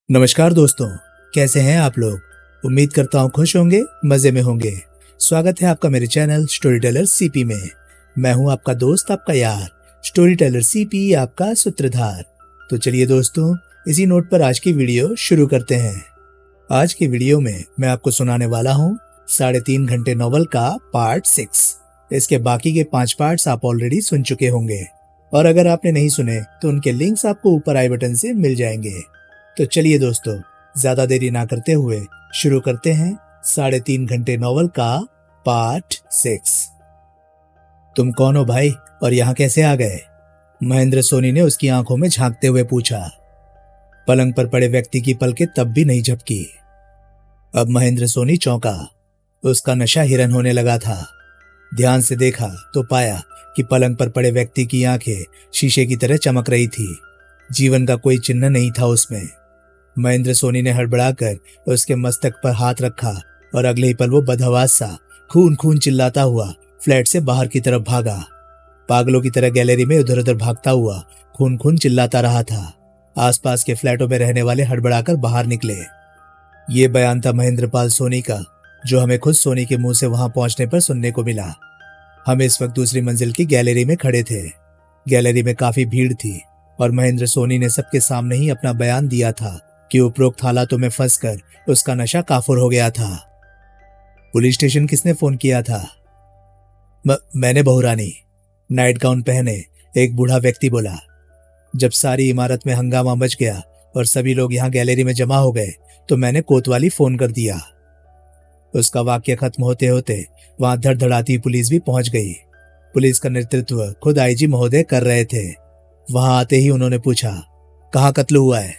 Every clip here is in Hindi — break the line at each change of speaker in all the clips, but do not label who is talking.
नमस्कार दोस्तों, कैसे हैं आप लोग। उम्मीद करता हूँ खुश होंगे, मजे में होंगे। स्वागत है आपका मेरे चैनल स्टोरी टेलर सीपी में। मैं हूँ आपका दोस्त, आपका यार, स्टोरी टेलर सीपी, आपका सूत्रधार। तो चलिए दोस्तों, इसी नोट पर आज की वीडियो शुरू करते हैं। आज की वीडियो में मैं आपको सुनाने वाला हूँ 3.5 घंटे नॉवल का पार्ट 6। इसके बाकी के 5 पार्ट्स आप ऑलरेडी सुन चुके होंगे, और अगर आपने नहीं सुने तो उनके लिंक्स आपको ऊपर आई बटन से मिल जाएंगे। तो चलिए दोस्तों, ज्यादा देरी ना करते हुए शुरू करते हैं 3.5 घंटे नॉवल का पार्ट 6। तुम कौन हो भाई, और यहाँ कैसे आ गए? महेंद्र सोनी ने उसकी आंखों में झांकते हुए पूछा। पलंग पर पड़े व्यक्ति की पलकें तब भी नहीं झपकी। अब महेंद्र सोनी चौंका। उसका नशा हिरन होने लगा था। ध्यान से देखा तो पाया कि पलंग पर पड़े व्यक्ति की आंखें शीशे की तरह चमक रही थी। जीवन का कोई चिन्ह नहीं था उसमें। महेंद्र सोनी ने हड़बड़ाकर उसके मस्तक पर हाथ रखा और अगले ही पल वो बदहवास सा खून खून चिल्लाता हुआ फ्लैट से बाहर की तरफ भागा। पागलों की तरह गैलरी में उधर उधर भागता हुआ खून खून चिल्लाता रहा था। आसपास के फ्लैटों में रहने वाले हड़बड़ाकर बाहर निकले। ये बयान था महेंद्रपाल सोनी का, जो हमें खुद सोनी के मुंह से वहां पहुंचने पर सुनने को मिला। हम इस वक्त दूसरी मंजिल की गैलरी में खड़े थे। गैलरी में काफी भीड़ थी और महेंद्र सोनी ने सबके सामने ही अपना बयान दिया था कि उपरोक्त हालातों में फंसकर उसका नशा काफुर हो गया था। पुलिस स्टेशन किसने फोन किया था? मैंने बहुरानी, नाइट गाउन पहने एक बूढ़ा व्यक्ति बोला। जब सारी इमारत में हंगामा मच गया और सभी लोग यहाँ गैलरी में जमा हो गए तो मैंने कोतवाली फोन कर दिया। उसका वाक्य खत्म होते होते वहां धड़धड़ाती पुलिस भी पहुंच गई। पुलिस का नेतृत्व खुद आईजी महोदय कर रहे थे। वहां आते ही उन्होंने पूछा, कहाँ कत्ल हुआ है?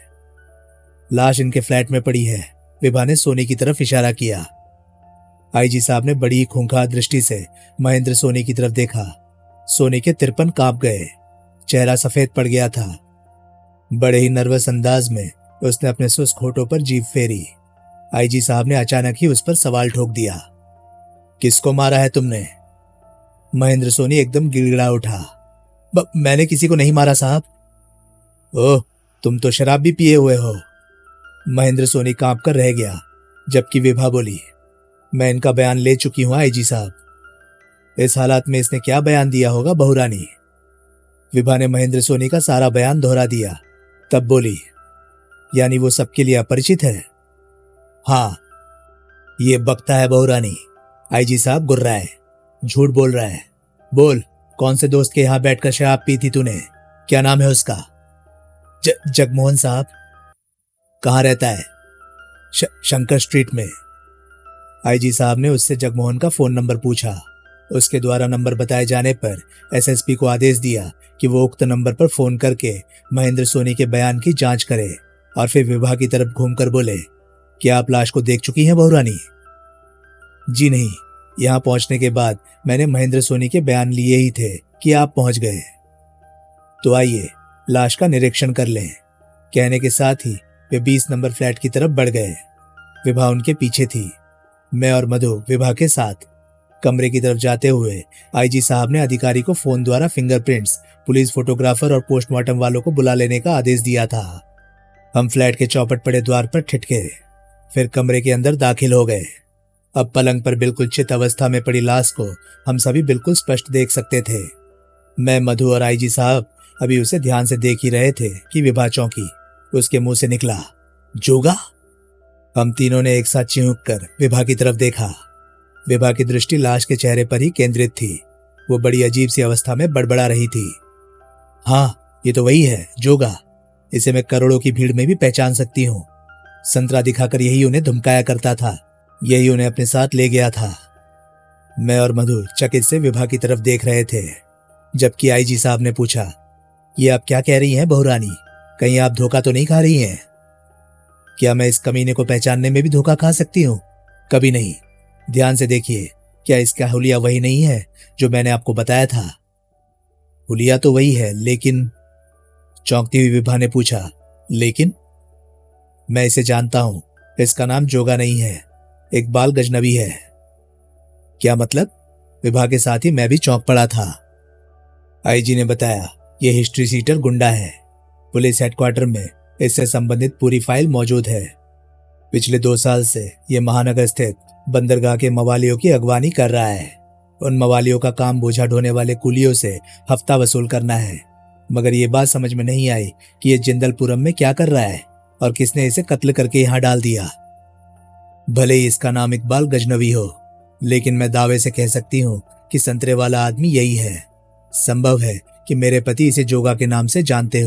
लाश इनके फ्लैट में पड़ी है। विभा ने सोनी की तरफ इशारा किया। आईजी साहब ने बड़ी खूंखार दृष्टि से महेंद्र सोनी की तरफ देखा। सोनी के तिरपन कांप गए, चेहरा सफेद पड़ गया था। बड़े ही नर्वस अंदाज में उसने अपने सुस्त होठों पर जीभ फेरी। आईजी साहब ने अचानक ही उस पर सवाल ठोक दिया, किसको मारा है तुमने? महेंद्र सोनी एकदम गिड़गिड़ा उठा। मैंने किसी को नहीं मारा साहब। ओह, तुम तो शराब भी पिए हुए हो। महेंद्र सोनी कांप कर रह गया, जबकि विभा बोली, मैं इनका बयान ले चुकी हूं आईजी साहब। इस हालात में इसने क्या बयान दिया होगा बहुरानी? विभा ने महेंद्र सोनी का सारा बयान दोहरा दिया, तब बोली, यानी वो सबके लिए अपरिचित है? हाँ, ये बकता है बहुरानी। आईजी साहब गुर्राए, झूठ बोल रहा है। बोल, कौन से दोस्त के यहां बैठकर शराब पी थी तूने? क्या नाम है उसका? जगमोहन साहब। कहाँ रहता है? शंकर स्ट्रीट में। आईजी साहब ने उससे जगमोहन का फोन नंबर पूछा। उसके द्वारा नंबर बताए जाने पर एसएसपी को आदेश दिया कि वो उक्त नंबर पर फोन करके महेंद्र सोनी के बयान की जांच करे और फिर विभा की तरफ घूमकर बोले, क्या आप लाश को देख चुकी हैं बहुरानी? जी नहीं, यहाँ पहुंचने के बाद मैंने महेंद्र सोनी के बयान लिए ही थे कि आप पहुंच गए। तो आइए लाश का निरीक्षण कर लें। कहने के साथ ही वे 20 नंबर फ्लैट की तरफ बढ़ गए। विभा उनके पीछे थी। मैं और मधु विभा के साथ। कमरे की तरफ जाते हुए आईजी साहब ने अधिकारी को फोन द्वारा फिंगरप्रिंट्स, पुलिस फोटोग्राफर और पोस्टमार्टम वालों को बुला लेने का आदेश दिया था। हम फ्लैट के चौपट पड़े द्वार पर ठिठके, फिर कमरे के अंदर दाखिल हो गए। अब पलंग पर बिल्कुल चित अवस्था में पड़ी लाश को हम सभी बिल्कुल स्पष्ट देख सकते थे। मैं, मधु और आईजी साहब अभी उसे ध्यान से देख ही रहे थे कि विभा चौंकी। उसके मुंह से निकला, जोगा। हम तीनों ने एक साथ चिहुक कर विभा की तरफ देखा। विभा की दृष्टि लाश के चेहरे पर ही केंद्रित थी। वो बड़ी अजीब सी अवस्था में बड़बड़ा रही थी। हाँ, ये तो वही है, जोगा। इसे मैं करोड़ों की भीड़ में भी पहचान सकती हूँ। संतरा दिखाकर यही उन्हें धमकाया करता था, यही उन्हें अपने साथ ले गया था। मैं और मधु चकित से विभा की तरफ देख रहे थे, जबकि आईजी साहब ने पूछा, ये आप क्या कह रही हैं बहुरानी? कहीं आप धोखा तो नहीं खा रही हैं? क्या मैं इस कमीने को पहचानने में भी धोखा खा सकती हूँ? कभी नहीं। ध्यान से देखिए, क्या इसका हुलिया वही नहीं है जो मैंने आपको बताया था? हुलिया तो वही है, लेकिन... चौंकती हुई विभा ने पूछा, लेकिन? मैं इसे जानता हूं। इसका नाम जोगा नहीं है, इकबाल गजनवी है। क्या मतलब? विभा के साथ ही मैं भी चौंक पड़ा था। आईजी ने बताया, यह हिस्ट्री सीटर गुंडा है। पुलिस हेडक्वार्टर में इससे संबंधित पूरी फाइल मौजूद है। पिछले 2 साल से ये महानगर स्थित बंदरगाह के मवालियों की अगवानी कर रहा है। उन मवालियों का काम बोझा ढोने वाले कुलियों से हफ्ता वसूल करना है। मगर ये बात समझ में नहीं आई कि ये जिंदलपुरम में क्या कर रहा है और किसने इसे कत्ल करके यहाँ डाल दिया। भले ही इसका नाम इकबाल गजनवी हो, लेकिन मैं दावे से कह सकती हूँ कि संतरे वाला आदमी यही है। संभव है कि मेरे पति इसे जोगा के नाम से जानते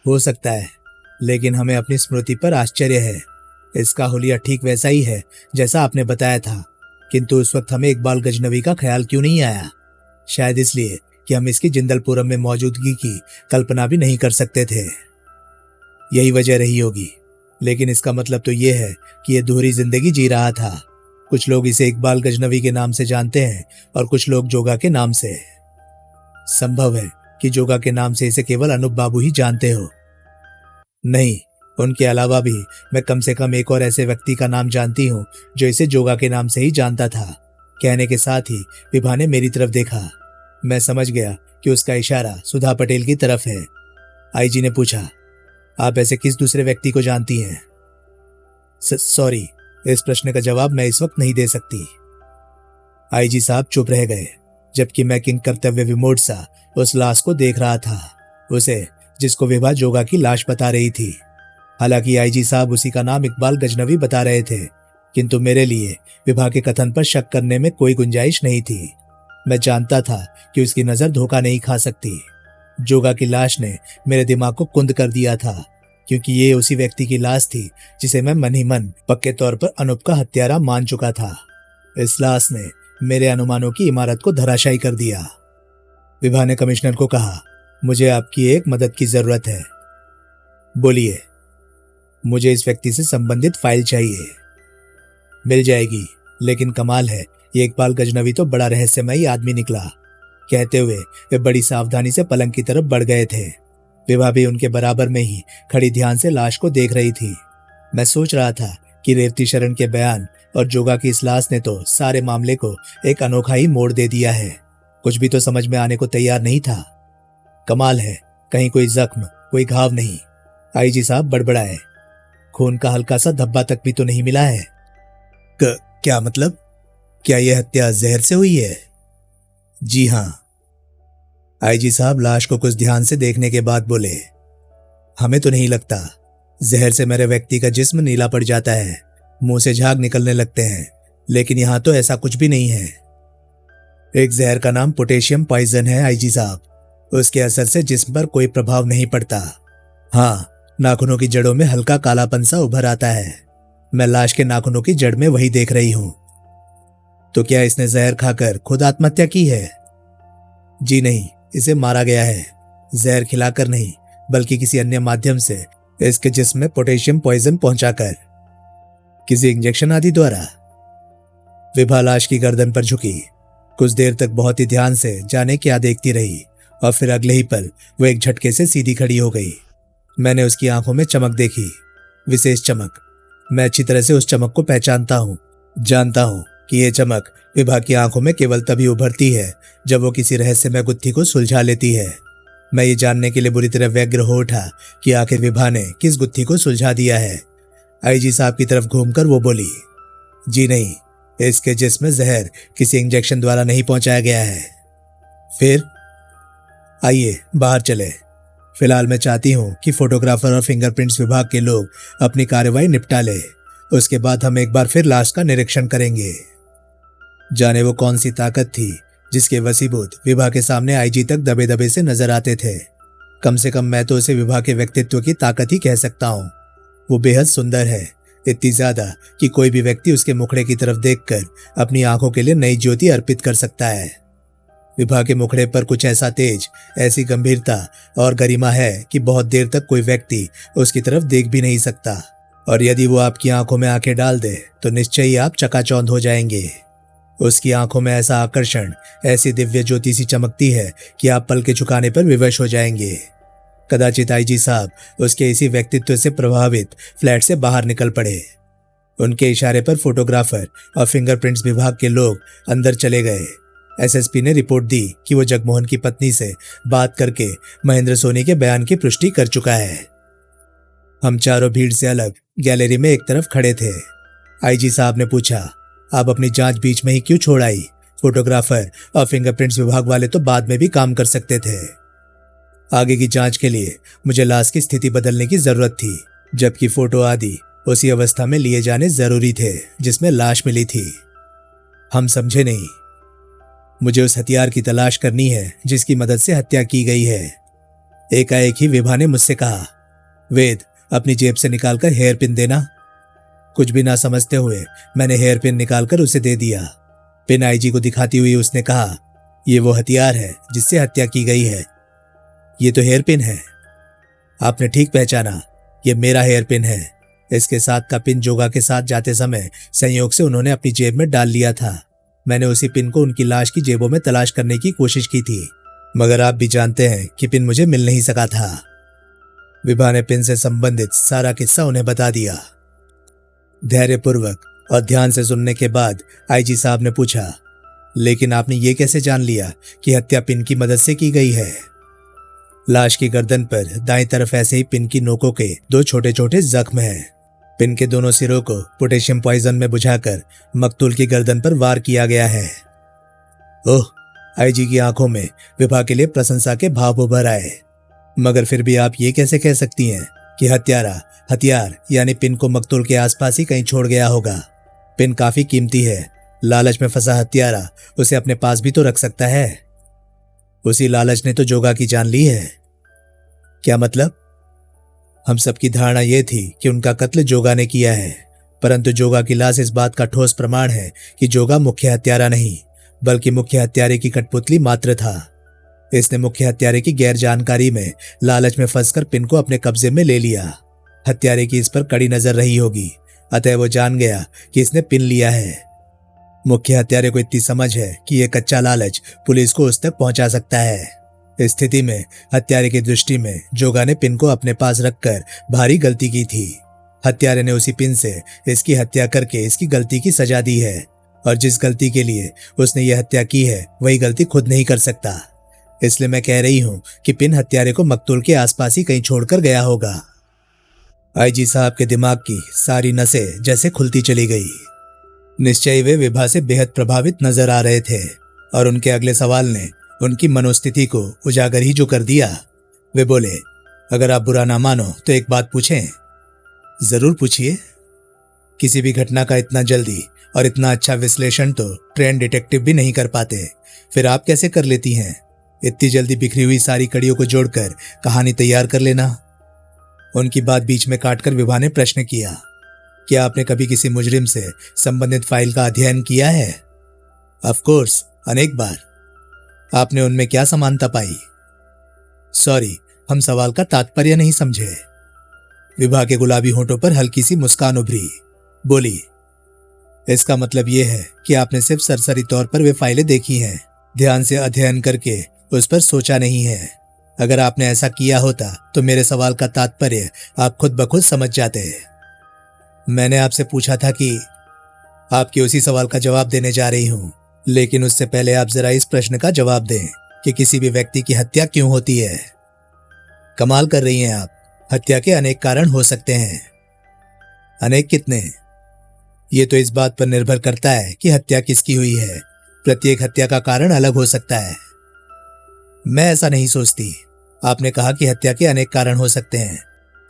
हो सकता है, लेकिन हमें अपनी स्मृति पर आश्चर्य है। इसका हुलिया ठीक वैसा ही है जैसा आपने बताया था, किंतु उस वक्त हमें इकबाल गजनवी का ख्याल क्यों नहीं आया? शायद इसलिए कि हम इसकी जिंदलपुरम में मौजूदगी की कल्पना भी नहीं कर सकते थे। यही वजह रही होगी, लेकिन इसका मतलब तो ये है कि ये दोहरी जिंदगी जी रहा था। कुछ लोग इसे इकबाल गजनवी के नाम से जानते हैं और कुछ लोग जोगा के नाम से। संभव है कि जोगा के नाम से इसे केवल अनूप बाबू ही जानते हो। नहीं, उनके अलावा भी मैं कम से कम एक और ऐसे व्यक्ति का नाम जानती हूँ जो इसे जोगा के नाम से ही जानता था। कहने के साथ ही विभा ने मेरी तरफ देखा। मैं समझ गया कि उसका इशारा सुधा पटेल की तरफ है। आईजी ने पूछा, आप ऐसे किस दूसरे व्यक्ति को जानती हैं? सॉरी, इस प्रश्न का जवाब मैं इस वक्त नहीं दे सकती। आईजी साहब चुप रह गए, जबकि मैं किंग कर्तव्य विमोढ़ सा उस लाश को देख रहा था, उसे जिसको विभा जोगा की लाश बता रही थी। हालांकि आईजी साहब उसी का नाम इकबाल गजनवी बता रहे थे, किंतु मेरे लिए विभा के कथन पर शक करने में कोई गुंजाइश नहीं थी। मैं जानता था कि उसकी नजर धोखा नहीं खा सकती। जोगा की लाश ने मेरे दिमाग को कुंद कर दिया था, क्योंकि ये उसी व्यक्ति की लाश थी जिसे मैं मन ही मन पक्के तौर पर अनूप का हत्यारा मान चुका था। इस लाश ने मेरे अनुमानों की इमारत को धराशायी कर दिया। विभा ने कमिश्नर को कहा, मुझे आपकी एक मदद की जरूरत है। बोलिए। मुझे इस व्यक्ति से संबंधित फाइल चाहिए। मिल जाएगी, लेकिन कमाल है, ये इकबाल गजनवी तो बड़ा रहस्यमयी आदमी निकला। कहते हुए वे बड़ी सावधानी से पलंग की तरफ बढ़ गए थे। विभा भी उनके बराबर में ही खड़ी ध्यान से लाश को देख रही थी। मैं सोच रहा था कि रेवती शरण के बयान और जोगा की इस लाश ने तो सारे मामले को एक अनोखा ही मोड़ दे दिया है। कुछ भी तो समझ में आने को तैयार नहीं था। कमाल है, कहीं कोई जख्म, कोई घाव नहीं। आईजी साहब बड़बड़ाए, खून का हल्का सा धब्बा तक भी तो नहीं मिला है। क्या मतलब? क्या यह हत्या जहर से हुई है? जी हां। आईजी साहब लाश को कुछ ध्यान से देखने के बाद बोले, हमें तो नहीं लगता। जहर से मेरे व्यक्ति का जिस्म नीला पड़ जाता है, मुंह से झाग निकलने लगते हैं, लेकिन यहां तो ऐसा कुछ भी नहीं है। एक जहर का नाम पोटेशियम पॉइजन है आईजी साहब। उसके असर से जिस्म पर कोई प्रभाव नहीं पड़ता। हाँ, नाखूनों की जड़ों में हल्का कालापन सा उभर आता है। मैं लाश के नाखूनों की जड़ में वही देख रही हूं। तो क्या इसने जहर खाकर खुद आत्महत्या की है? जी नहीं, इसे मारा गया है। जहर खिलाकर नहीं, बल्कि किसी अन्य माध्यम से इसके जिस्म में पोटेशियम पॉइजन पहुंचाकर। किसी इंजेक्शन आदि द्वारा? विभा लाश की गर्दन पर झुकी। कुछ देर तक बहुत ही ध्यान से जाने क्या देखती रही और फिर अगले ही पल वो एक झटके से सीधी खड़ी हो गई। मैंने उसकी आंखों में चमक देखी, विशेष चमक। मैं अच्छी तरह से उस चमक को पहचानता हूँ। जानता हूँ कि यह चमक विभा की आंखों में केवल तभी उभरती है जब वो किसी रहस्यमय गुत्थी को सुलझा लेती है। मैं ये जानने के लिए बुरी तरह व्यग्र हो उठा कि आखिर विभा ने किस गुत्थी को सुलझा दिया है। आईजी साहब की तरफ घूमकर वो बोली, जी नहीं, इसके जिस्म में जहर किसी इंजेक्शन द्वारा नहीं पहुंचाया गया है। फिर आइए बाहर चले। फिलहाल मैं चाहती हूँ कि फोटोग्राफर और फिंगरप्रिंट्स विभाग के लोग अपनी कार्रवाई निपटा ले। उसके बाद हम एक बार फिर लाश का निरीक्षण करेंगे। जाने वो कौन सी ताकत थी जिसके वसीभूत विभा के सामने आईजी तक दबे दबे से नजर आते थे। कम से कम मैं तो उसे विभा के व्यक्तित्व की ताकत ही कह सकता हूँ। वो बेहद सुंदर है, इतनी ज्यादा कि कोई भी व्यक्ति उसके मुखड़े की तरफ देखकर अपनी आंखों के लिए नई ज्योति अर्पित कर सकता है। विभा के मुखड़े पर कुछ ऐसा तेज, ऐसी गंभीरता और गरिमा है कि बहुत देर तक कोई व्यक्ति उसकी तरफ देख भी नहीं सकता, और यदि वो आपकी आंखों में आंखें डाल दे तो निश्चय ही आप चकाचौंध हो जाएंगे। उसकी आंखों में ऐसा आकर्षण, ऐसी दिव्य ज्योति सी चमकती है कि आप पल के झुकाने पर विवश हो जाएंगे। कदाचित आईजी साहब उसके इसी व्यक्तित्व से प्रभावित फ्लैट से बाहर निकल पड़े। उनके इशारे पर फोटोग्राफर और फिंगरप्रिंट्स विभाग के लोग अंदर चले गए। एसएसपी ने रिपोर्ट दी कि वो जगमोहन की पत्नी से बात करके महेंद्र सोनी के बयान की पुष्टि कर चुका है। हम चारों भीड़ से अलग गैलरी में एक तरफ खड़े थे। आईजी साहब ने पूछा, आप अपनी जांच बीच में ही क्यों छोड़ आई? फोटोग्राफर और फिंगरप्रिंट्स विभाग वाले तो बाद में भी काम कर सकते थे। आगे की जांच के लिए मुझे लाश की स्थिति बदलने की जरूरत थी, जबकि फोटो आदि उसी अवस्था में लिए जाने जरूरी थे जिसमें लाश मिली थी। हम समझे नहीं। मुझे उस हथियार की तलाश करनी है जिसकी मदद से हत्या की गई है। एकाएक ही विभा ने मुझसे कहा, वेद, अपनी जेब से निकालकर हेयर पिन देना। कुछ भी ना समझते हुए मैंने हेयर पिन निकालकर उसे दे दिया। पिन आईजी को दिखाती हुई उसने कहा, ये वो हथियार है जिससे हत्या की गई है। ये तो हेयर पिन है। आपने ठीक पहचाना, ये मेरा हेयर पिन है। इसके साथ का पिन जोगा के साथ जाते समय संयोग से उन्होंने अपनी जेब में डाल लिया था। मैंने उसी पिन को उनकी लाश की जेबों में तलाश करने की कोशिश की थी, मगर आप भी जानते हैं कि पिन मुझे मिल नहीं सका था। विभा ने पिन से संबंधित सारा किस्सा उन्हें बता दिया। धैर्यपूर्वक और ध्यान से सुनने के बाद आईजी साहब ने पूछा, लेकिन आपने ये कैसे जान लिया कि हत्या पिन की मदद से की गई है? लाश की गर्दन पर दाईं तरफ ऐसे ही पिन की नोकों के 2 छोटे छोटे जख्म हैं। पिन के दोनों सिरों को पोटेशियम पॉइजन में बुझाकर मकतूल की गर्दन पर वार किया गया है। ओह! आईजी की आंखों में विभा के लिए प्रशंसा के भाव उभर आए। मगर फिर भी आप ये कैसे कह सकती हैं कि हथियार यानी पिन को मकतूल के आसपास ही कहीं छोड़ गया होगा? पिन काफी कीमती है। लालच में फंसा हत्यारा उसे अपने पास भी तो रख सकता है। उसी लालच ने तो जोगा की जान ली है। क्या मतलब? हम सबकी धारणा यह थी कि उनका कत्ल जोगा ने किया है, परंतु जोगा की लाश इस बात का ठोस प्रमाण है कि जोगा मुख्य हत्यारा नहीं, बल्कि मुख्य हत्यारे की कठपुतली मात्र था। इसने मुख्य हत्यारे की गैर जानकारी में लालच में फंसकर पिन को अपने कब्जे में ले लिया। हत्यारे की इस पर कड़ी नजर रही होगी, अतः वो जान गया कि इसने पिन लिया है। मुख्य हत्यारे को इतनी समझ है कि यह कच्चा लालच पुलिस को उस तक पहुंचा सकता है। इस स्थिति में हत्यारे की दृष्टि में जोगा ने पिन को अपने पास रखकर भारी गलती की थी। हत्यारे ने उसी पिन से इसकी हत्या करके इसकी गलती की सजा दी है, और जिस गलती के लिए उसने यह हत्या की है वही गलती खुद नहीं कर सकता। इसलिए मैं कह रही हूं कि पिन हत्यारे को मकतूल के आसपास ही कहीं छोड़कर गया होगा। आईजी साहब के दिमाग की सारी नसें जैसे खुलती चली गई। निश्चय वे विभा से बेहद प्रभावित नजर आ रहे थे, और उनके अगले सवाल ने उनकी मनोस्थिति को उजागर ही जो कर दिया। वे बोले, अगर आप बुरा ना मानो तो एक बात पूछें? जरूर पूछिए। किसी भी घटना का इतना जल्दी और इतना अच्छा विश्लेषण तो ट्रेन डिटेक्टिव भी नहीं कर पाते, फिर आप कैसे कर लेती हैं? इतनी जल्दी बिखरी हुई सारी कड़ियों को जोड़कर कहानी तैयार कर लेना। उनकी बात बीच में काटकर विभा ने प्रश्न किया, क्या आपने कभी किसी मुजरिम से संबंधित फाइल का अध्ययन किया है? ऑफ कोर्स, अनेक बार। आपने उनमें क्या समानता पाई? सॉरी, हम सवाल का तात्पर्य नहीं समझे। विभा के गुलाबी होंठों पर हल्की सी मुस्कान उभरी। बोली, इसका मतलब यह है कि आपने सिर्फ सरसरी तौर पर वे फाइलें देखी हैं, ध्यान से अध्ययन करके उस पर सोचा नहीं है। अगर आपने ऐसा किया होता तो मेरे सवाल का तात्पर्य आप खुद ब खुद समझ जाते। मैंने आपसे पूछा था कि आपके उसी सवाल का जवाब देने जा रही हूं, लेकिन उससे पहले आप जरा इस प्रश्न का जवाब दें कि किसी भी व्यक्ति की हत्या क्यों होती है। कमाल कर रही हैं आप। हत्या के अनेक कारण हो सकते हैं। अनेक कितने? ये तो इस बात पर निर्भर करता है कि हत्या किसकी हुई है। प्रत्येक हत्या का कारण अलग हो सकता है। मैं ऐसा नहीं सोचती। आपने कहा कि हत्या के अनेक कारण हो सकते हैं।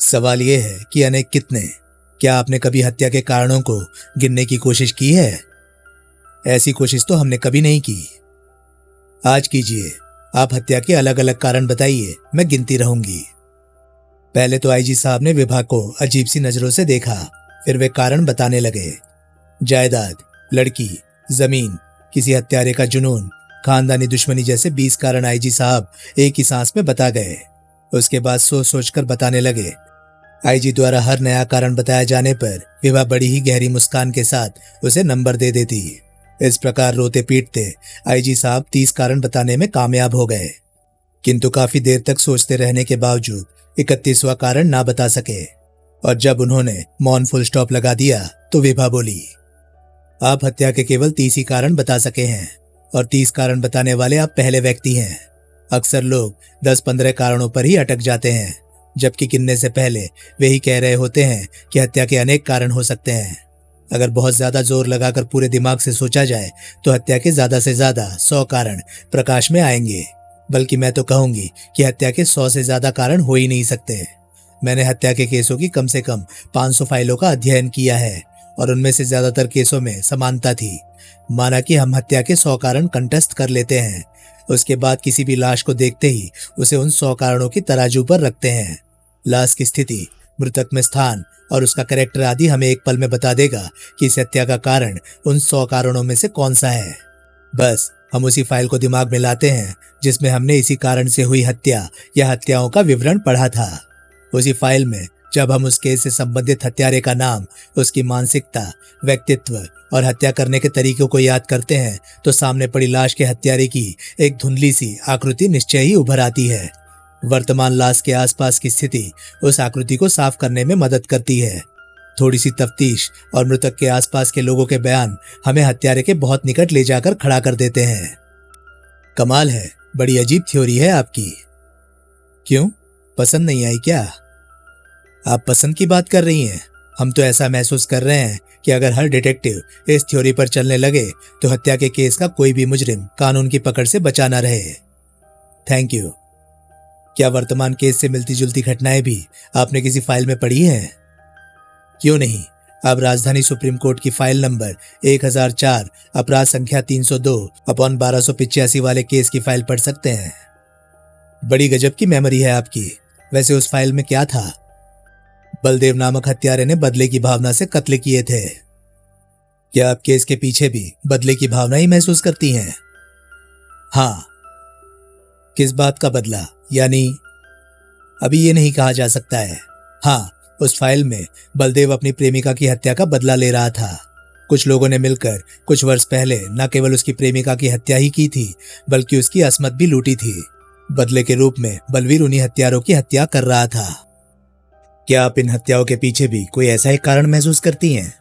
सवाल यह है कि अनेक कितने? क्या आपने कभी हत्या के कारणों को गिनने की कोशिश की है? ऐसी कोशिश तो हमने कभी नहीं की। आज कीजिए। आप हत्या के अलग अलग कारण बताइए, मैं गिनती रहूंगी। पहले तो आईजी साहब ने विभा को अजीब सी नजरों से देखा, फिर वे कारण बताने लगे। जायदाद, लड़की, जमीन, किसी हत्यारे का जुनून, खानदानी दुश्मनी जैसे 20 कारण आईजी साहब एक ही सांस में बता गए। उसके बाद सोच सोचकर बताने लगे। आईजी द्वारा हर नया कारण बताए जाने पर विभा बड़ी ही गहरी मुस्कान के साथ उसे नंबर दे देती। इस प्रकार रोते पीटते आईजी साहब 30 कारण बताने में कामयाब हो गए, किंतु काफी देर तक सोचते रहने के बावजूद 31वां कारण ना बता सके। और जब उन्होंने मौन फुल स्टॉप लगा दिया तो विभा बोली, आप हत्या के केवल 30 ही कारण बता सके हैं, और 30 कारण बताने वाले आप पहले व्यक्ति हैं। अक्सर लोग 10-15 कारणों पर ही अटक जाते हैं, जबकि गिनने से पहले वे ही कह रहे होते हैं कि हत्या के अनेक कारण हो सकते हैं। अगर बहुत ज्यादा जोर लगाकर पूरे दिमाग से सोचा जाए तो हत्या के ज्यादा से ज्यादा 100 कारण प्रकाश में आएंगे। बल्कि मैं तो कहूंगी कि हत्या के 100 से ज्यादा कारण हो ही नहीं सकते। मैंने हत्या के केसों की कम से कम 500 फाइलों का अध्ययन किया है और उनमें से ज्यादातर केसों में समानता थी। माना कि हम हत्या के 100 कारण कंटस्ट कर लेते हैं, उसके बाद किसी भी लाश को देखते ही उसे उन 100 कारणों की तराजू पर रखते हैं। लाश की स्थिति, मृतक में स्थान और उसका कैरेक्टर आदि हमें एक पल में बता देगा कि इस हत्या का कारण उन 100 कारणों में से कौन सा है। बस हम उसी फाइल को दिमाग में लाते हैं जिसमें हमने इसी कारण से हुई हत्या या हत्याओं का विवरण पढ़ा था। उसी फाइल में जब हम उस केस से संबंधित हत्यारे का नाम, उसकी मानसिकता, व्यक्तित्व और हत्या करने के तरीकों को याद करते हैं तो सामने पड़ी लाश के हत्यारे की एक धुंधली सी आकृति निश्चय ही उभर आती है। वर्तमान लाश के आसपास की स्थिति उस आकृति को साफ करने में मदद करती है। थोड़ी सी तफ्तीश और मृतक के आसपास के लोगों के बयान हमें हत्यारे के बहुत निकट ले जाकर खड़ा कर देते हैं। कमाल है, बड़ी अजीब थ्योरी है आपकी। क्यों, पसंद नहीं आई क्या? आप पसंद की बात कर रही हैं। हम तो ऐसा महसूस कर रहे हैं कि अगर हर डिटेक्टिव इस थ्योरी पर चलने लगे तो हत्या के केस का कोई भी मुजरिम कानून की पकड़ से बचा न रहे। Thank you. क्या वर्तमान केस से मिलती जुलती घटनाएं भी आपने किसी फाइल में पढ़ी हैं? क्यों नहीं, आप राजधानी सुप्रीम कोर्ट की फाइल नंबर 1004 अपराध संख्या 302/1285 वाले केस की फाइल पढ़ सकते हैं। बड़ी गजब की मेमोरी है आपकी। वैसे उस फाइल में क्या था? बलदेव नामक हत्यारे ने बदले की भावना से कत्ल किए थे। क्या आप केस के पीछे भी बदले की भावना ही महसूस करती हैं? हाँ। किस बात का बदला? यानी अभी ये नहीं कहा जा सकता है। हाँ, उस फाइल में बलदेव अपनी प्रेमिका की हत्या का बदला ले रहा था। कुछ लोगों ने मिलकर कुछ वर्ष पहले न केवल उसकी प्रेमिका की हत्या ही की थी बल्कि उसकी असमत भी लूटी थी। बदले के रूप में बलवीर उन्हीं हत्यारों की हत्या कर रहा था। क्या आप इन हत्याओं के पीछे भी कोई ऐसा ही कारण महसूस करती हैं?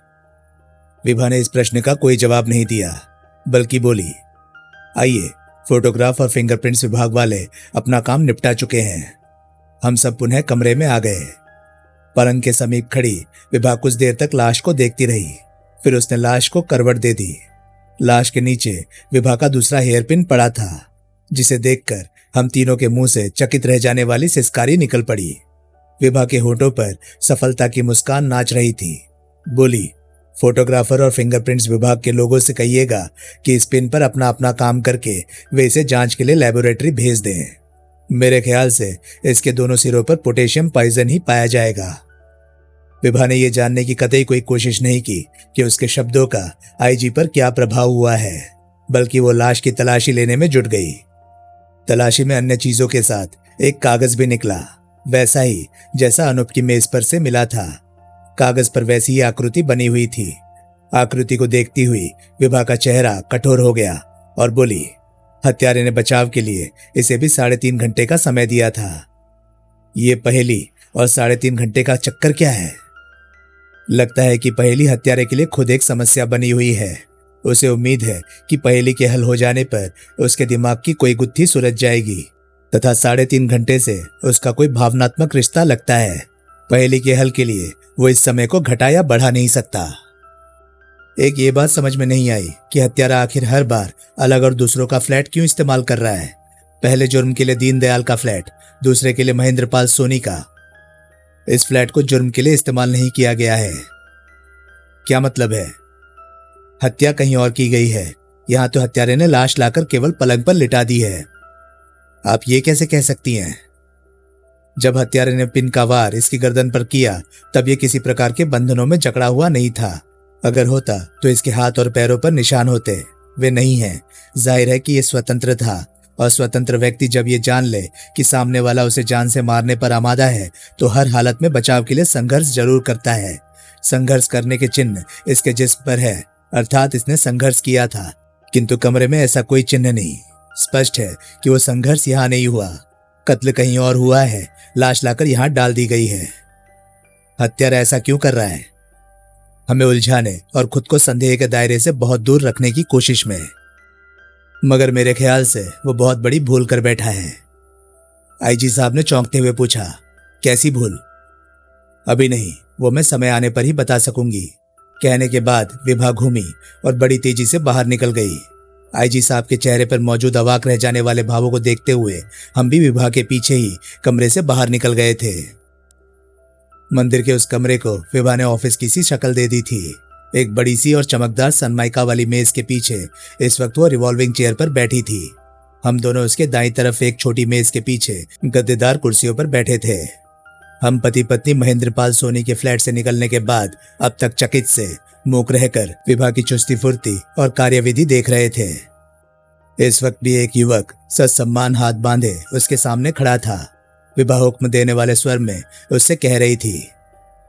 विभा ने इस प्रश्न का कोई जवाब नहीं दिया, बल्कि बोली, आइए, फोटोग्राफ और फिंगरप्रिंट्स विभाग वाले अपना काम निपटा चुके हैं। हम सब पुनः कमरे में आ गए। पलंग के समीप खड़ी विभा कुछ देर तक लाश को देखती रही। फिर उसने लाश को करवट दे दी। लाश के नीचे विभा का दूसरा हेयरपिन पड़ा था, जिसे देखकर हम तीनों के मुंह से चकित रह जाने वाली सिसकारी निकल पड़ी। विभा के होठों पर सफलता की मुस्कान नाच रही थी। बोली, फोटोग्राफर और फिंगरप्रिंट्स विभाग के लोगों से कहिएगा कि इस पिन पर अपना अपना काम करके वे इसे जांच के लिए लेबोरेटरी भेज दें। मेरे ख्याल से इसके दोनों सिरों पर पोटेशियम पॉइजन ही पाया जाएगा। विभा ने यह जानने की कतई कोई कोशिश नहीं की कि उसके शब्दों का आईजी पर क्या प्रभाव हुआ है, बल्कि वो लाश की तलाशी लेने में जुट गई। तलाशी में अन्य चीजों के साथ एक कागज भी निकला, वैसा ही जैसा अनूप की मेज पर से मिला था। कागज पर वैसी ही आकृति बनी हुई थी। आकृति को देखती हुई विभा का चेहरा कठोर हो गया और बोली, हत्यारे ने बचाव के लिए इसे भी 3.5 घंटे का समय दिया था। ये पहेली और 3.5 घंटे का चक्कर क्या है? लगता है कि पहेली हत्यारे के लिए खुद एक समस्या बनी हुई है। उसे उम्मीद है कि पहेली के हल हो जाने पर उसके दिमाग की कोई गुत्थी सुलझ जाएगी तथा 3.5 घंटे से उसका कोई भावनात्मक रिश्ता लगता है। पहेली के हल के लिए वो इस समय को घटा या बढ़ा नहीं सकता। एक ये बात समझ में नहीं आई कि हत्यारा आखिर हर बार अलग और दूसरों का फ्लैट क्यों इस्तेमाल कर रहा है। पहले जुर्म के लिए दीनदयाल का फ्लैट, दूसरे के लिए महेंद्रपाल सोनी का। इस फ्लैट को जुर्म के लिए इस्तेमाल नहीं किया गया है। क्या मतलब है? हत्या कहीं और की गई है, यहां तो हत्यारे ने लाश लाकर केवल पलंग पर लिटा दी है। आप ये कैसे कह सकती हैं? जब हत्यारे ने पिन का वार इसकी गर्दन पर किया तब ये किसी प्रकार के बंधनों में जकड़ा हुआ नहीं था। अगर होता तो इसके हाथ और पैरों पर निशान होते, वे नहीं हैं। जाहिर है कि ये स्वतंत्र था, और स्वतंत्र व्यक्ति जब ये जान ले कि सामने वाला उसे जान से मारने पर आमादा है तो हर हालत में बचाव के लिए संघर्ष जरूर करता है। संघर्ष करने के चिन्ह इसके जिस्म पर है, अर्थात इसने संघर्ष किया था, किंतु कमरे में ऐसा कोई चिन्ह नहीं। स्पष्ट है कि वो संघर्ष यहाँ नहीं हुआ, कत्ल कहीं और हुआ है, लाश लाकर यहाँ डाल दी गई है। हत्यारा ऐसा क्यों कर रहा है? हमें उलझाने और खुद को संदेह के दायरे से बहुत दूर रखने की कोशिश में। मगर मेरे ख्याल से वो बहुत बड़ी भूल कर बैठा है। आईजी साहब ने चौंकते हुए पूछा, कैसी भूल? अभी नहीं, वो मैं समय आने पर ही बता सकूंगी। कहने के बाद विभा घूमी और बड़ी तेजी से बाहर निकल गई। आईजी साहब के चेहरे पर मौजूद अवाक रह जाने वाले भावों को देखते हुए हम भी विभा के पीछे ही कमरे से बाहर निकल गए थे। मंदिर के उस कमरे को विभा ने ऑफिस की सी शक्ल दे दी थी। एक बड़ी सी और चमकदार सनमाइका वाली मेज के पीछे इस वक्त वो रिवॉल्विंग चेयर पर बैठी थी। हम दोनों उसके दाईं तरफ एक छोटी मेज के पीछे गद्देदार कुर्सियों पर बैठे थे। हम पति पत्नी महेंद्रपाल सोनी के फ्लैट से निकलने के बाद अब तक चकित से मूक रहकर विभा की चुस्ती फुर्ती और कार्यविधि देख रहे थे। इस वक्त भी एक युवक ससम्मान हाथ बांधे उसके सामने खड़ा था। विभा हुक्म देने वाले स्वर में उससे कह रही थी,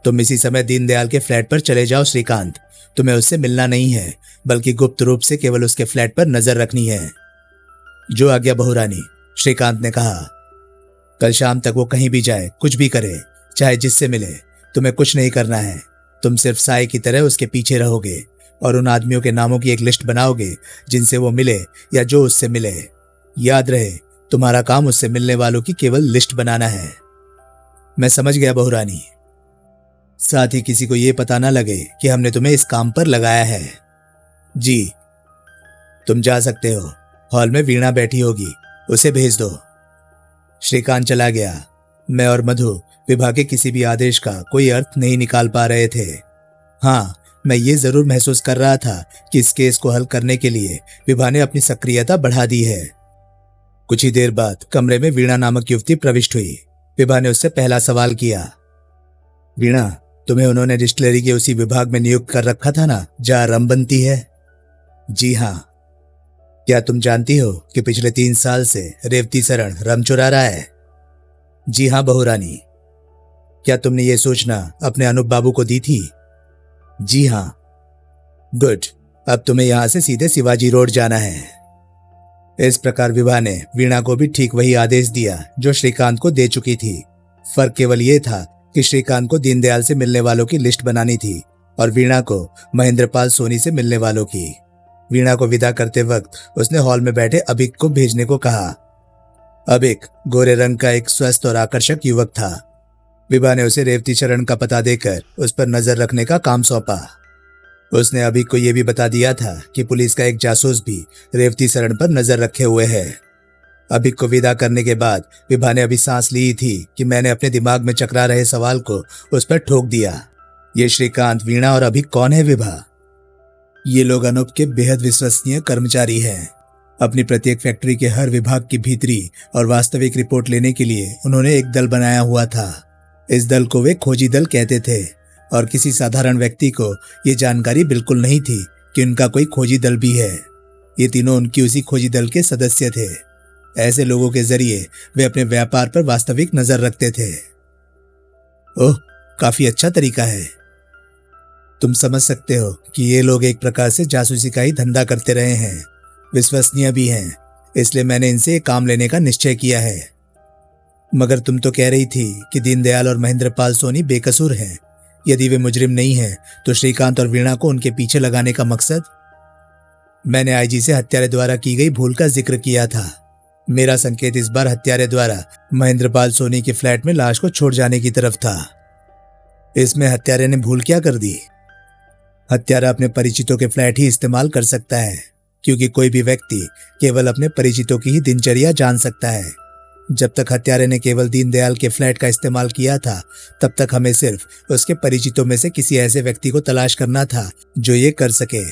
तुम इसी समय दीनदयाल के फ्लैट पर चले जाओ श्रीकांत। तुम्हें उससे मिलना नहीं है, बल्कि गुप्त रूप से केवल उसके फ्लैट पर नजर रखनी है। जो आज्ञा बहुरानी, श्रीकांत ने कहा। कल शाम तक वो कहीं भी जाए, कुछ भी करे, चाहे जिससे मिले, तुम्हें कुछ नहीं करना है। तुम सिर्फ साए की तरह उसके पीछे रहोगे और उन आदमियों के नामों की एक लिस्ट बनाओगे जिनसे वो मिले या जो उससे मिले। याद रहे, तुम्हारा काम उससे मिलने वालों की केवल लिस्ट बनाना है। मैं समझ गया बहुरानी। साथ ही किसी को यह पता ना लगे कि हमने तुम्हें इस काम पर लगाया है। जी। तुम जा सकते हो। हॉल में वीणा बैठी होगी, उसे भेज दो। श्रीकांत चला गया। मैं और मधु विभा के किसी भी आदेश का कोई अर्थ नहीं निकाल पा रहे थे। हाँ, मैं ये जरूर महसूस कर रहा था कि इस केस को हल करने के लिए विभा ने अपनी सक्रियता बढ़ा दी है। कुछ ही देर बाद कमरे में वीणा नामक युवती प्रविष्ट हुई। विभा ने उससे पहला सवाल किया, वीणा, तुम्हें उन्होंने डिस्टिलरी के उसी विभाग में नियुक्त कर रखा था ना, जहां रम बनती है? जी हाँ। क्या तुम जानती हो कि पिछले 3 साल से रेवती शरण रम चुरा रहा है? जी हाँ बहुरानी। क्या तुमने ये सूचना अपने अनूप बाबू को दी थी? जी हाँ। गुड, अब तुम्हें यहां से सीधे शिवाजी रोड जाना है। इस प्रकार विभा ने वीणा को भी ठीक वही आदेश दिया जो श्रीकांत को दे चुकी थी। फर्क केवल ये था कि श्रीकांत को दीनदयाल से मिलने वालों की लिस्ट बनानी थी और वीणा को महेंद्रपाल सोनी से मिलने वालों की। वीणा को विदा करते वक्त उसने हॉल में बैठे अभिक को भेजने को कहा। अभिक गोरे रंग का एक स्वस्थ और आकर्षक युवक था। विभा ने उसे रेवती शरण का पता देकर उस पर नजर रखने का काम सौंपा। उसने अभिक को यह भी बता दिया था कि पुलिस का एक जासूस भी रेवती शरण पर नजर रखे हुए है। अभिक को विदा करने के बाद विभा ने अभी सांस ली थी कि मैंने अपने दिमाग में चकरा रहे सवाल को उस पर ठोक दिया। ये श्रीकांत, वीणा और अभिक कौन है विभा? ये लोग अनूप के बेहद विश्वसनीय कर्मचारी हैं। अपनी प्रत्येक फैक्ट्री के हर विभाग की भीतरी और वास्तविक रिपोर्ट लेने के लिए उन्होंने एक दल बनाया हुआ था। इस दल को वे खोजी दल कहते थे और किसी साधारण व्यक्ति को ये जानकारी बिल्कुल नहीं थी कि उनका कोई खोजी दल भी है। ये तीनों उनकी उसी खोजी दल के सदस्य थे। ऐसे लोगों के जरिए वे अपने व्यापार पर वास्तविक नजर रखते थे। ओह, काफी अच्छा तरीका है। तुम समझ सकते हो कि ये लोग एक प्रकार से जासूसी का ही धंधा करते रहे हैं। विश्वसनीय भी हैं, इसलिए मैंने इनसे एक काम लेने का निश्चय किया है। मगर तुम तो कह रही थी कि दीनदयाल और महेंद्रपाल सोनी बेकसूर हैं। यदि वे मुजरिम नहीं हैं, तो श्रीकांत और वीणा को उनके पीछे लगाने का मकसद? मैंने आईजी से हत्यारे द्वारा की गई भूल का जिक्र किया था। मेरा संकेत इस बार हत्यारे द्वारा महेंद्रपाल सोनी के फ्लैट में लाश को छोड़ जाने की तरफ था। इसमें हत्यारे ने भूल क्या कर दी? हत्यारा अपने परिचितों के फ्लैट ही इस्तेमाल कर सकता है, क्योंकि कोई भी व्यक्ति केवल अपने परिचितों की ही दिनचर्या जान सकता है। जब तक हत्यारे ने केवल दीनदयाल के फ्लैट का इस्तेमाल किया था, तब तक हमें सिर्फ उसके परिचितों में से किसी ऐसे व्यक्ति को तलाश करना था जो ये कर सके।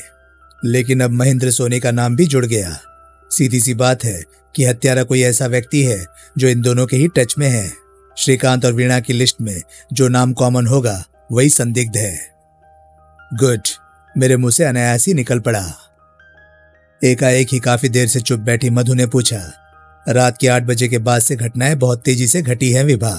लेकिन अब महेंद्र सोनी का नाम भी जुड़ गया। सीधी सी बात है कि हत्यारा कोई ऐसा व्यक्ति है जो इन दोनों के ही टच में है। श्रीकांत और वीणा की लिस्ट में जो नाम कॉमन होगा वही संदिग्ध है। गुड, मेरे मुंह से अनायास ही निकल पड़ा। एकाएक ही काफी देर से चुप बैठी मधु ने पूछा, रात के 8 बजे के बाद से घटनाएं बहुत तेजी से घटी हैं विभा।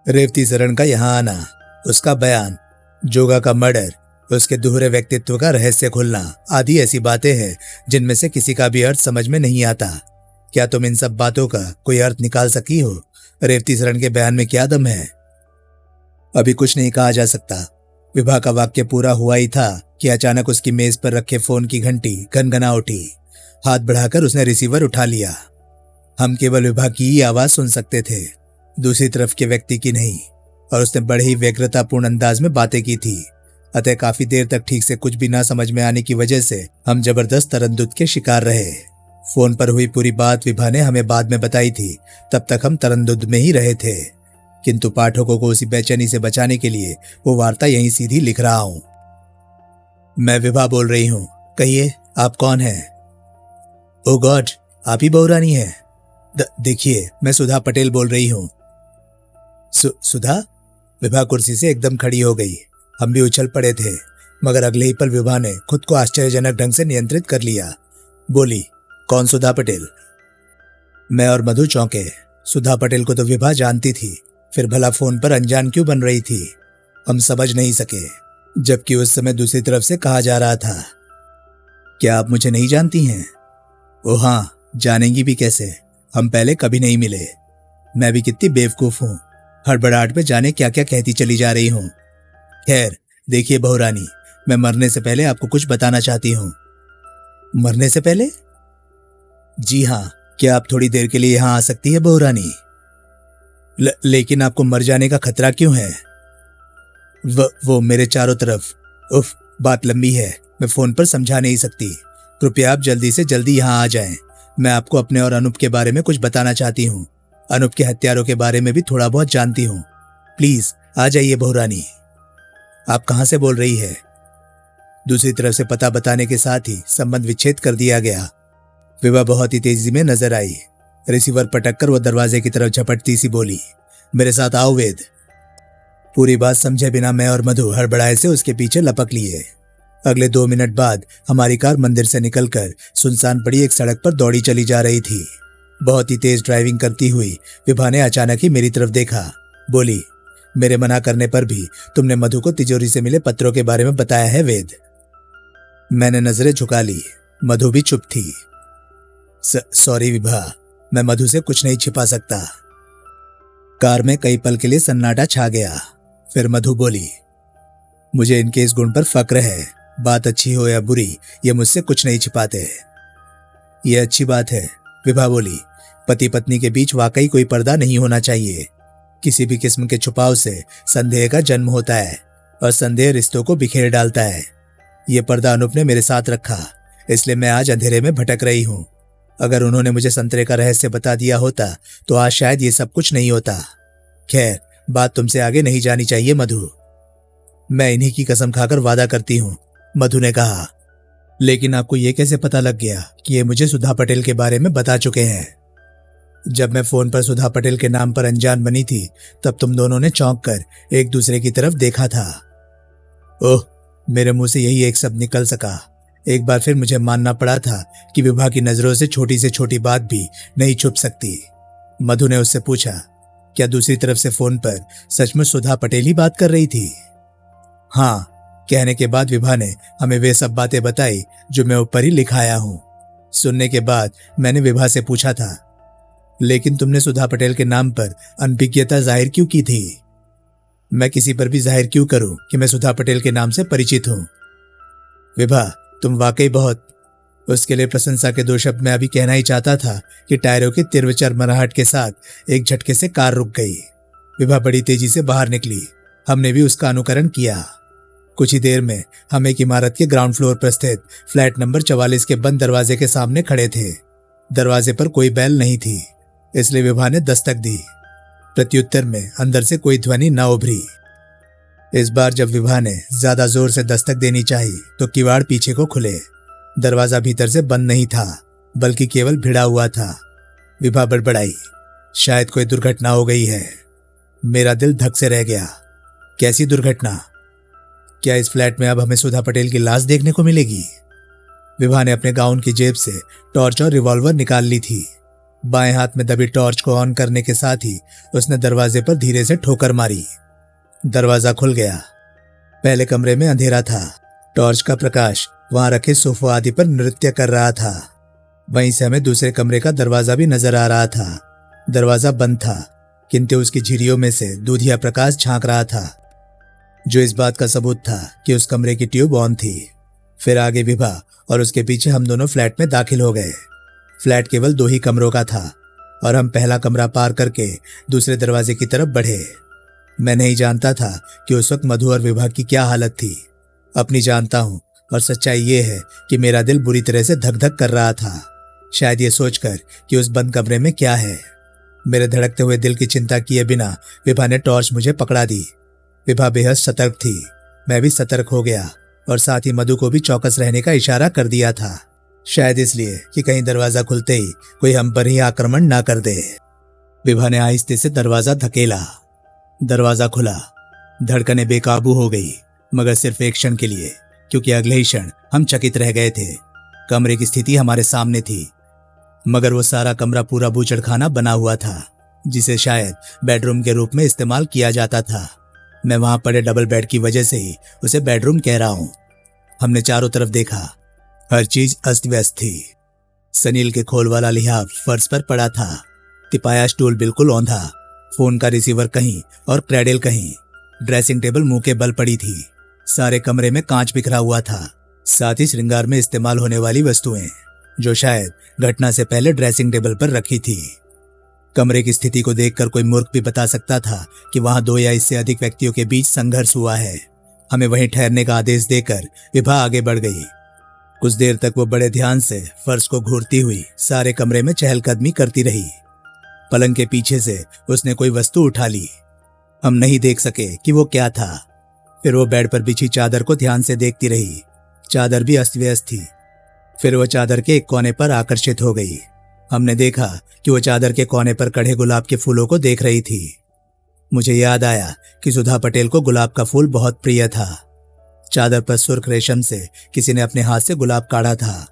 रेवती शरण का यहाँ आना, उसका बयान, जोगा का मर्डर, उसके दोहरे व्यक्तित्व का रहस्य खुलना आदि ऐसी बातें हैं जिनमें से किसी का भी अर्थ समझ में नहीं आता। क्या तुम इन सब बातों का कोई अर्थ निकाल सकी हो? रेवती शरण के बयान में क्या दम है? अभी कुछ नहीं कहा जा सकता। विभा का वाक्य पूरा हुआ ही था कि अचानक उसकी मेज पर रखे फोन की घंटी घनघना उठी। हाथ बढ़ाकर उसने रिसीवर उठा लिया। हम केवल विभा की ही आवाज सुन सकते थे, दूसरी तरफ के व्यक्ति की नहीं। और उसने बड़े ही व्यग्रतापूर्ण अंदाज में बातें की थी। अतः काफी देर तक ठीक से कुछ भी ना समझ में आने की वजह से हम जबरदस्त तरद्दुद के शिकार रहे। फोन पर हुई पूरी बात विभा ने हमें बाद में बताई थी। तब तक हम तरद्दुद में ही रहे थे, किंतु पाठकों को उसी बेचैनी से बचाने के लिए वो वार्ता यहीं सीधी लिख रहा हूं। मैं विभा बोल रही हूं, कहिए आप कौन हैं? ओ गॉड, आप ही बहुरानी हैं। देखिए, मैं सुधा पटेल बोल रही हूं। सुधा? विभा कुर्सी से एकदम खड़ी हो गई। हम भी उछल पड़े थे, मगर अगले ही पल विभा ने खुद को आश्चर्यजनक ढंग से नियंत्रित कर लिया। बोली, कौन सुधा पटेल? मैं और मधु चौंके। सुधा पटेल को तो विभा जानती थी, फिर भला फोन पर अनजान क्यों बन रही थी? हम समझ नहीं सके, जबकि उस समय दूसरी तरफ से कहा जा रहा था, क्या आप मुझे नहीं जानती हैं? ओ हाँ, जानेंगी भी कैसे, हम पहले कभी नहीं मिले। मैं भी कितनी बेवकूफ हूं, हड़बड़ाहट में जाने क्या क्या कहती चली जा रही हूं। खैर, देखिए बहुरानी, मैं मरने से पहले आपको कुछ बताना चाहती हूं। मरने से पहले? जी हाँ, क्या आप थोड़ी देर के लिए यहां आ सकती है बहुरानी? लेकिन आपको मर जाने का खतरा क्यों है? वो मेरे चारों तरफ। उफ, बात लंबी है, मैं फोन पर समझा नहीं सकती। कृपया आप जल्दी से जल्दी यहाँ आ जाएं। मैं आपको अपने और अनूप के बारे में कुछ बताना चाहती हूँ। अनूप के हत्यारों के बारे में भी थोड़ा बहुत जानती हूँ। प्लीज आ जाइए बहुरानी। आप कहाँ से बोल रही है? दूसरी तरफ से पता बताने के साथ ही संबंध विच्छेद कर दिया गया। विभा बहुत ही तेजी में नजर आई। रिसीवर पटक कर वो दरवाजे की तरफ झपटती सी बोली, मेरे साथ आओ वेद। पूरी बात समझे बिना मैं और मधु हड़बड़ाए से उसके पीछे लपक लिए। अगले 2 मिनट बाद हमारी कार मंदिर से निकलकर सुनसान पड़ी एक सड़क पर दौड़ी चली जा रही थी। बहुत ही तेज ड्राइविंग करती हुई विभा ने अचानक ही मेरी तरफ देखा। बोली, मेरे मना करने पर भी तुमने मधु को तिजोरी से मिले पत्रों के बारे में बताया है वेद? मैंने नजरें झुका ली। मधु भी चुप थी। सॉरी विभा, मैं मधु से कुछ नहीं छिपा सकता। कार में कई पल के लिए सन्नाटा छा गया। फिर मधु बोली, मुझे इनके इस गुण पर फक्र है। बात अच्छी हो या बुरी, ये मुझसे कुछ नहीं छिपाते। ये अच्छी बात है, विभा बोली। पति पत्नी के बीच वाकई कोई पर्दा नहीं होना चाहिए। किसी भी किस्म के छुपाव से संदेह का जन्म होता है और संदेह रिश्तों को बिखेर डालता है। ये पर्दा अनूप ने मेरे साथ रखा, इसलिए मैं आज अंधेरे में भटक रही हूँ। अगर उन्होंने मुझे संतरे का रहस्य बता दिया होता तो आज शायद ये सब कुछ नहीं होता। खैर, बात तुमसे आगे नहीं जानी चाहिए मधु। मैं इन्हीं की कसम खाकर वादा करती हूँ, मधु ने कहा। लेकिन आपको ये कैसे पता लग गया कि ये मुझे सुधा पटेल के बारे में बता चुके हैं? जब मैं फोन पर सुधा पटेल के नाम पर अनजान बनी थी, तब तुम दोनों ने चौंक कर एक दूसरे की तरफ देखा था। ओह, मेरे मुंह से यही एक शब्द निकल सका। एक बार फिर मुझे मानना पड़ा था कि विभा की नजरों से छोटी से छोटी बात भी नहीं छुप सकती। मधु ने उससे पूछा, क्या दूसरी तरफ से फोन पर सचमुच सुधा पटेल ही बात कर रही थी? हाँ, कहने के बाद विभा ने हमें वे सब बातें बताई जो मैं ऊपर ही लिखाया हूं। सुनने के बाद मैंने विभा से पूछा था, लेकिन तुमने सुधा पटेल के नाम पर अनभिज्ञता जाहिर क्यों की थी? मैं किसी पर भी जाहिर क्यों करूं कि मैं सुधा पटेल के नाम से परिचित हूं? विभा, तुम वाकई बहुत। उसके लिए प्रशंसा के 2 शब्द मैं अभी कहना ही चाहता था कि टायरों की तीव्र चरमराहट के साथ एक झटके से कार रुक गई। विभा बड़ी तेजी से बाहर निकली। हमने भी उसका अनुकरण किया। कुछ ही देर में हम एक इमारत के ग्राउंड फ्लोर पर स्थित फ्लैट नंबर 44 के बंद दरवाजे के सामने खड़े थे। दरवाजे पर कोई बैल नहीं थी, इसलिए विभा ने दस्तक दी। प्रत्युत्तर में अंदर से कोई ध्वनि न उभरी। इस बार जब विभा ने ज्यादा जोर से दस्तक देनी चाहिए तो किवाड़ पीछे को खुले। दरवाजा भीतर से बंद नहीं था, बल्कि केवल भिड़ा हुआ था। विभा बड़बड़ाई, शायद कोई दुर्घटना हो गई है। मेरा दिल धक से रह गया। कैसी दुर्घटना? क्या इस फ्लैट में अब हमें सुधा पटेल की लाश देखने को मिलेगी? विभा ने अपने गाउन की जेब से टॉर्च और रिवॉल्वर निकाल ली थी। बाएं हाथ में दबी टॉर्च को ऑन करने के साथ ही उसने दरवाजे पर धीरे से ठोकर मारी। दरवाजा खुल गया। पहले कमरे में अंधेरा था। टॉर्च का प्रकाश वहां रखे सोफा आदि पर नृत्य कर रहा था। वहीं से हमें दूसरे कमरे का दरवाजा भी नजर आ रहा था। दरवाजा बंद था, किंतु उसकी झिरियों में से दूधिया प्रकाश झांक रहा था, जो इस बात का सबूत था कि उस कमरे की ट्यूब ऑन थी। फिर आगे विभा और उसके पीछे हम दोनों फ्लैट में दाखिल हो गए। फ्लैट केवल 2 ही कमरों का था और हम पहला कमरा पार करके दूसरे दरवाजे की तरफ बढ़े। मैं नहीं जानता था कि उस वक्त मधु और विभा की क्या हालत थी। अपनी जानता हूं और सच्चाई ये है कि मेरा दिल बुरी तरह से धक धक कर रहा था, शायद ये सोचकर कि उस बंद कमरे में क्या है। मेरे धड़कते हुए दिल की चिंता किए बिना विभा ने टॉर्च मुझे पकड़ा दी। विभा बेहद सतर्क थी, मैं भी सतर्क हो गया और साथ ही मधु को भी चौकस रहने का इशारा कर दिया था, शायद इसलिए कि कहीं दरवाजा खुलते ही कोई हम पर ही आक्रमण ना कर दे। विभा ने आहिस्ते से दरवाजा धकेला। दरवाजा खुला। धड़कनें बेकाबू हो गई, मगर सिर्फ एक क्षण के लिए, क्योंकि अगले ही क्षण हम चकित रह गए थे। कमरे की स्थिति हमारे सामने थी, मगर वो सारा कमरा पूरा बूचड़खाना बना हुआ था, जिसे शायद बेडरूम के रूप में इस्तेमाल किया जाता था। मैं वहां पड़े डबल बेड की वजह से ही उसे बेडरूम कह रहा हूं। हमने चारों तरफ देखा, हर चीज अस्त व्यस्त थी। सनील के खोल वाला लिहाफ फर्श पर पड़ा था, तिपाया स्टूल बिल्कुल औंधा, फोन का रिसीवर कहीं और क्रेडल कहीं। ड्रेसिंग टेबल मुंह के बल पड़ी थी। सारे कमरे में कांच बिखरा हुआ था, साथ ही श्रृंगार में इस्तेमाल होने वाली वस्तुएं जो शायद घटना से पहले ड्रेसिंग टेबल पर रखी थी। कमरे की स्थिति को देखकर कोई मूर्ख भी बता सकता था कि वहां 2 या इससे अधिक व्यक्तियों के बीच संघर्ष हुआ है। हमें वहीं ठहरने का आदेश देकर विभा आगे बढ़ गई। कुछ देर तक वो बड़े ध्यान से फर्श को घूरती हुई सारे कमरे में चहलकदमी करती रही। पलंग के पीछे से उसने कोई वस्तु उठा ली। हम नहीं देख सके कि वो क्या था। फिर वो बेड पर बिछी चादर को ध्यान से देखती रही। चादर भी अस्त व्यस्त थी। फिर वो चादर के एक कोने पर आकर्षित हो गई। हमने देखा कि वो चादर के कोने पर कढ़े गुलाब के फूलों को देख रही थी। मुझे याद आया कि सुधा पटेल को गुलाब का फूल बहुत प्रिय था। चादर पर सुर्ख रेशम से किसी ने अपने हाथ से गुलाब काढ़ा था।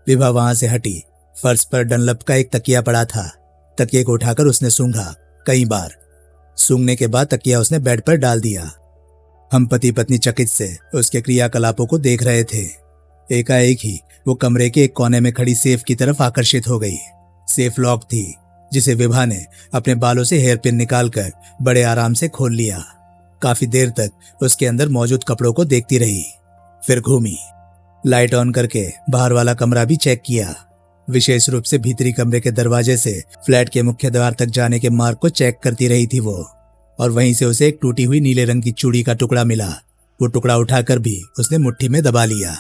विभा वहां से हटी। फर्श पर डनलप का एक तकिया पड़ा था। तकिए को उठाकर उसने सूंघा कई बार। सूंघने के बाद तकिया उसने बेड पर डाल दिया। हम पति पत्नी चकित से उसके क्रियाकलापों को देख रहे थे। एकाएक ही वो कमरे के एक कोने में खड़ी सेफ की तरफ आकर्षित हो गई। सेफ लॉक थी, जिसे विभा ने अपने बालों से हेयर पिन निकालकर बड़े आराम से खोल लिया। काफी देर तक उसके अंदर मौजूद कपड़ों को देखती रही, फिर घूमी। लाइट ऑन करके बाहर वाला कमरा भी चेक किया। विशेष रूप से भीतरी कमरे के दरवाजे से फ्लैट के मुख्य द्वार तक जाने के मार्ग को चेक करती रही थी वो। और वहीं से उसे एक टूटी हुई नीले रंग की चूड़ी का टुकड़ा मिला। वो टुकड़ा उठाकर भी उसने मुट्ठी में दबा लिया।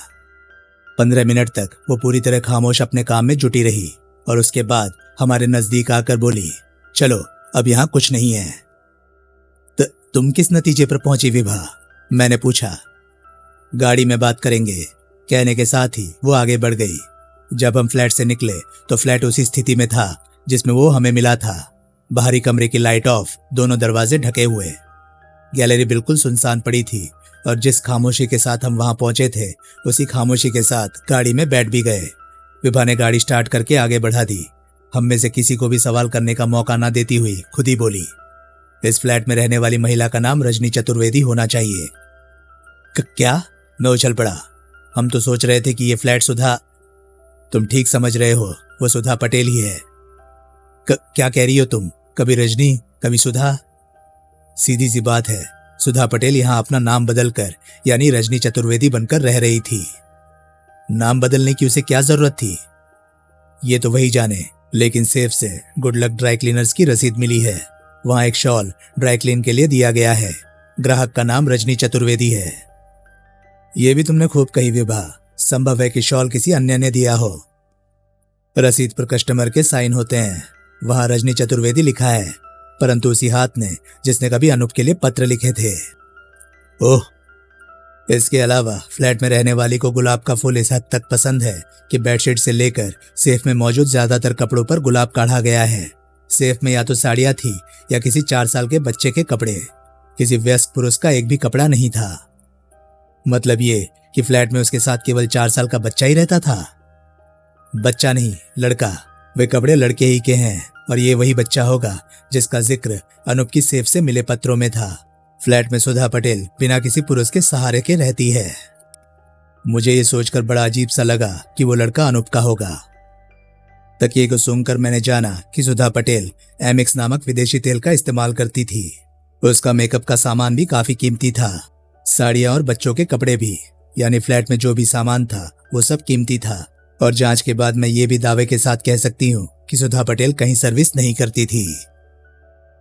15 मिनट तक वो पूरी तरह खामोश अपने काम में जुटी रही और उसके बाद हमारे नजदीक आकर बोली, चलो अब यहाँ कुछ नहीं है। तुम किस नतीजे पर पहुंची विभा? मैंने पूछा। गाड़ी में बात करेंगे, कहने के साथ ही वो आगे बढ़ गई। जब हम फ्लैट से निकले तो फ्लैट उसी स्थिति में था जिसमें वो हमें मिला था। बाहरी कमरे की लाइट ऑफ, दोनों दरवाजे ढके हुए। गैलरी बिल्कुल सुनसान पड़ी थी और जिस खामोशी के साथ हम वहां पहुंचे थे उसी खामोशी के साथ गाड़ी में बैठ भी गए। विभा ने गाड़ी स्टार्ट करके आगे बढ़ा दी। हम में से किसी को भी सवाल करने का मौका ना देती हुई खुद ही बोली, इस फ्लैट में रहने वाली महिला का नाम रजनी चतुर्वेदी होना चाहिए। क्या? मैं उछल पड़ा। हम तो सोच रहे थे कि ये फ्लैट सुधा। तुम ठीक समझ रहे हो, वो सुधा पटेल ही है। क्या कह रही हो तुम? कभी रजनी कभी सुधा? सीधी सी बात है, सुधा पटेल यहाँ अपना नाम बदलकर यानी रजनी चतुर्वेदी बनकर रह रही थी। नाम बदलने की उसे क्या जरूरत थी ये तो वही जाने, लेकिन सेफ से गुड लक ड्राई क्लीनर्स की रसीद मिली है। वहां एक शॉल ड्राई क्लीन के लिए दिया गया है। ग्राहक का नाम रजनी चतुर्वेदी है। यह भी तुमने खूब कही विभा। संभव है कि शॉल किसी अन्य ने दिया हो। रसीद पर कस्टमर के साइन होते हैं, वहां रजनी चतुर्वेदी लिखा है, परंतु उसी हाथ ने जिसने कभी अनूप के लिए पत्र लिखे थे। ओह, इसके अलावा फ्लैट में रहने वाली को गुलाब का फूल इस हद तक पसंद है कि बेडशीट से लेकर सेफ में मौजूद ज्यादातर कपड़ों पर गुलाब काढ़ा गया है। सेफ में या तो साड़ियां थी या किसी 4 साल के बच्चे के कपड़े। किसी वयस्क पुरुष का एक भी कपड़ा नहीं था। मतलब ये कि फ्लैट में उसके साथ केवल 4 साल का बच्चा ही रहता था। बच्चा नहीं, लड़का। वे कपड़े लड़के ही के हैं और ये वही बच्चा होगा जिसका जिक्र अनूप की सेफ से मिले पत्रों में था। फ्लैट में सुधा पटेल बिना किसी पुरुष के सहारे के रहती है। मुझे ये सोचकर बड़ा अजीब सा लगा कि वो लड़का अनूप का होगा। तकिए को सूंघकर मैंने जाना कि सुधा पटेल एमिक्स नामक विदेशी तेल का इस्तेमाल करती थी। उसका मेकअप का सामान भी काफी कीमती था, साड़ियां और बच्चों के कपड़े भी, यानी फ्लैट में जो भी सामान था वो सब कीमती था। और जांच के बाद मैं ये भी दावे के साथ कह सकती हूँ कि सुधा पटेल कहीं सर्विस नहीं करती थी।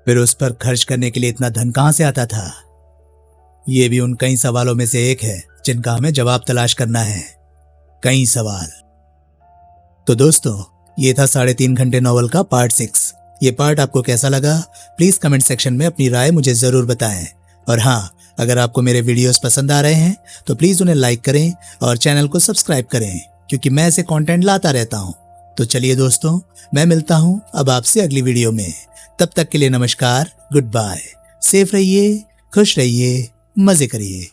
फिर उस पर खर्च करने के लिए इतना धन कहां से आता था? ये भी उन कई सवालों में से एक है जिनका हमें जवाब तलाश करना है। कई सवाल। तो दोस्तों, ये था 3.5 घंटे नॉवल का पार्ट 6। ये पार्ट आपको कैसा लगा? प्लीज कमेंट सेक्शन में अपनी राय मुझे जरूर बताएं। और हाँ, अगर आपको मेरे वीडियोस पसंद आ रहे हैं तो प्लीज उन्हें लाइक करें और चैनल को सब्सक्राइब करें, क्योंकि मैं ऐसे कंटेंट लाता रहता हूं। तो चलिए दोस्तों, मैं मिलता हूं अब आपसे अगली वीडियो में। तब तक के लिए नमस्कार, गुड बाय। सेफ रहिए, खुश रहिए, मजे करिए।